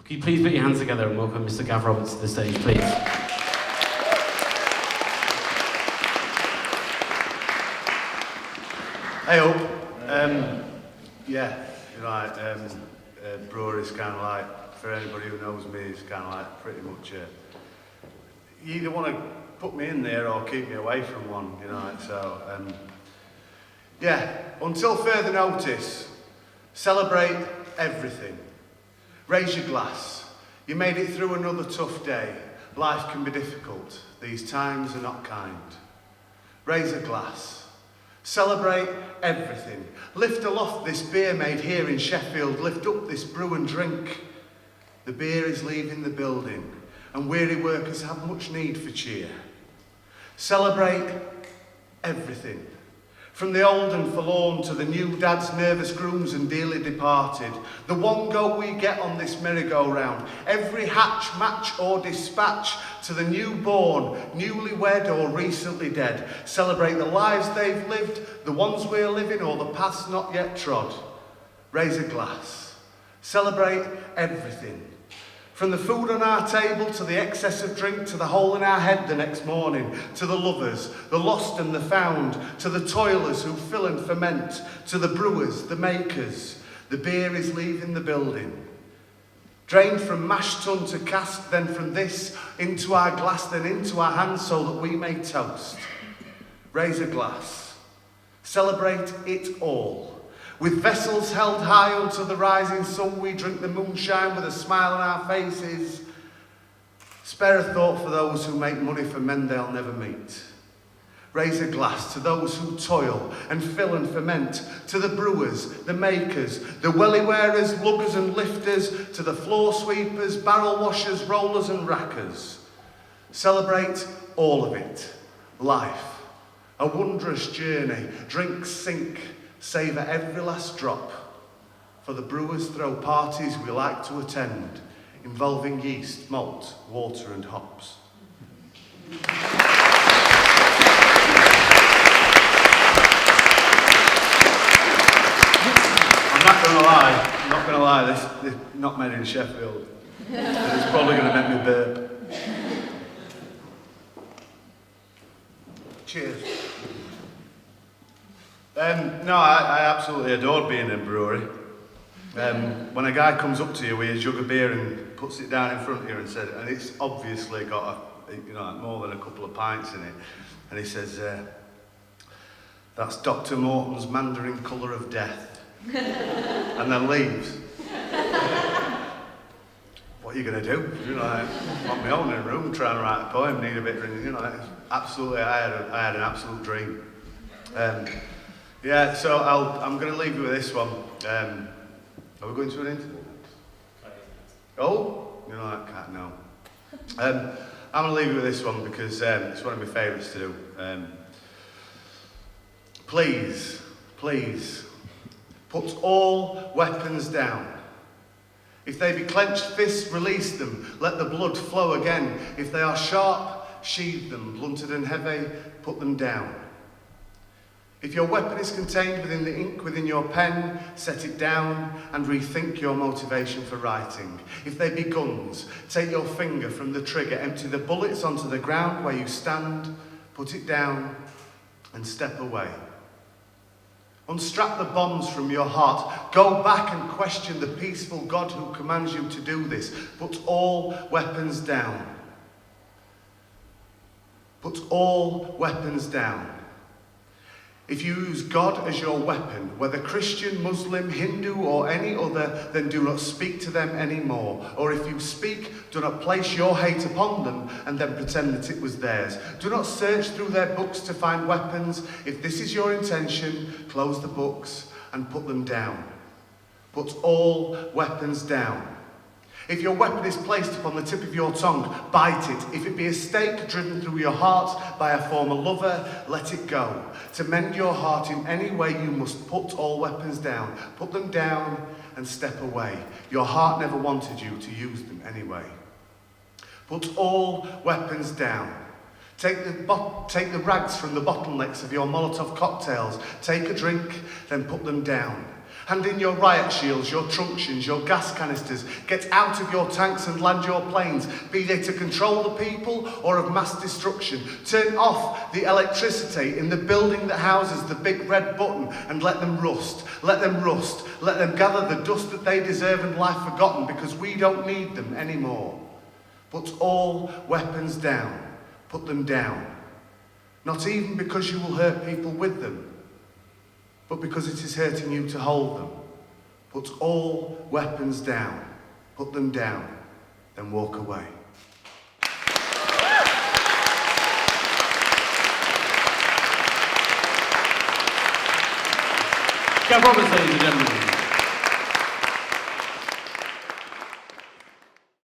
Could you please put your hands together and welcome Mr. Gav Roberts to the stage, please? Hey up. Brewery's kind of like, for anybody who knows me, it's kind of like pretty much you either want to put me in there or keep me away from one, until further notice, celebrate everything. Raise your glass. You made it through another tough day. Life can be difficult. These times are not kind. Raise a glass. Celebrate everything. Lift aloft this beer made here in Sheffield. Lift up this brew and drink. The beer is leaving the building, and weary workers have much need for cheer. Celebrate everything. From the old and forlorn to the new dads, nervous grooms and dearly departed. The one go we get on this merry-go-round. Every hatch, match or dispatch to the newborn, newly-wed or recently dead. Celebrate the lives they've lived, the ones we're living or the paths not yet trod. Raise a glass. Celebrate everything. From the food on our table to the excess of drink to the hole in our head the next morning, to the lovers, the lost and the found, to the toilers who fill and ferment, to the brewers, the makers, the beer is leaving the building. Drained from mash tun to cask, then from this into our glass, then into our hands so that we may toast. Raise a glass. Celebrate it all. With vessels held high unto the rising sun, we drink the moonshine with a smile on our faces. Spare a thought for those who make money for men they'll never meet. Raise a glass to those who toil and fill and ferment, to the brewers, the makers, the welly wearers, luggers and lifters, to the floor sweepers, barrel washers, rollers and rackers. Celebrate all of it. Life, a wondrous journey, drink, sink, savour every last drop. For the brewers throw parties we like to attend, involving yeast, malt, water and hops. I'm not gonna lie, this is not made in Sheffield. It's probably gonna make me burp. Cheers. I absolutely adored being in a brewery. When a guy comes up to you with a jug of beer and puts it down in front of you and it's obviously got more than a couple of pints in it, and he says, "That's Dr. Morton's Mandarin Colour of Death," and then leaves. What are you going to do? I'm on my own in a room trying to write a poem, need a bit of, absolutely, I had an absolute dream. So I'm going to leave you with this one. Are we going to an interview? Oh, I can't know. I'm going to leave you with this one because it's one of my favourites to do. Please, put all weapons down. If they be clenched fists, release them. Let the blood flow again. If they are sharp, sheathe them. Blunted and heavy, put them down. If your weapon is contained within the ink within your pen, set it down and rethink your motivation for writing. If they be guns, take your finger from the trigger, empty the bullets onto the ground where you stand, put it down and step away. Unstrap the bombs from your heart. Go back and question the peaceful God who commands you to do this. Put all weapons down. Put all weapons down. If you use God as your weapon, whether Christian, Muslim, Hindu or any other, then do not speak to them anymore. Or if you speak, do not place your hate upon them and then pretend that it was theirs. Do not search through their books to find weapons. If this is your intention, close the books and put them down. Put all weapons down. If your weapon is placed upon the tip of your tongue, bite it. If it be a stake driven through your heart by a former lover, let it go. To mend your heart in any way, you must put all weapons down. Put them down and step away. Your heart never wanted you to use them anyway. Put all weapons down. Take the rags from the bottlenecks of your Molotov cocktails. Take a drink, then put them down. Hand in your riot shields, your truncheons, your gas canisters. Get out of your tanks and land your planes, be they to control the people or of mass destruction. Turn off the electricity in the building that houses the big red button and let them rust. Let them rust. Let them gather the dust that they deserve and lie forgotten, because we don't need them anymore. Put all weapons down. Put them down. Not even because you will hurt people with them, but because it is hurting you to hold them. Put all weapons down. Put them down. Then walk away. Gav Roberts, ladies and gentlemen.